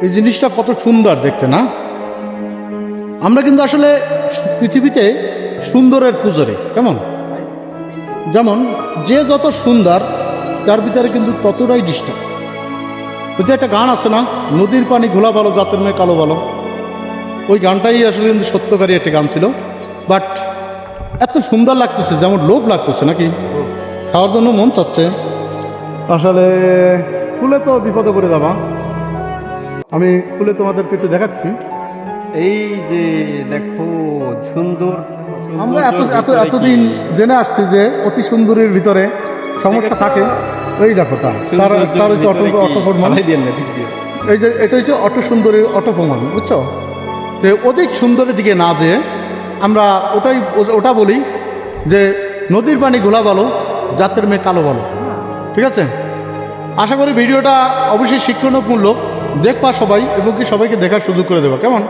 এই জিনিসটা কত সুন্দর দেখতে না? আমরা কিন্তু আসলে পৃথিবীতে সুন্দরের পুজোরে, কেমন? যেমন যে যত সুন্দর তার ভিতরে কিন্তু ততটাই ডিস্টার্ব। ওই যে একটা গান আছে না, নদীর পানি ঘোলা ভালো জাতের মেয়ে কালো ভালো, ওই গানটাই আসলে কিন্তু সত্যকারী একটা গান ছিল। বাট এত সুন্দর লাগতেছে, যেমন লোভ লাগতেছে নাকি, খাওয়ার জন্য মন চাচ্ছে। আসলে খুলে তো বিপদে পড়ে যাবা। আমি খুলে তোমাদেরকে একটু দেখাচ্ছি। এই যে দেখো সুন্দর। আমরা এতদিন জেনে আসছি যে অতি সুন্দরীর ভিতরে সমস্যা থাকে। এই দেখো তার হচ্ছে অটোফর্মান। এই যে এটা হচ্ছে অটো সুন্দরীর অটোফর্মান, বুঝছো? যে অধিক সুন্দরের দিকে না যেয়ে আমরা ওটা বলি যে নদীর পানি ঘোলা ভালো জাতের মেয়ে কালো ভালো। ঠিক আছে, আশা করি ভিডিওটা অবশ্যই শিক্ষণমূলক দেখবা সবাই, এবং কি সবাইকে দেখার সুযোগ করে দেবা, কেমন?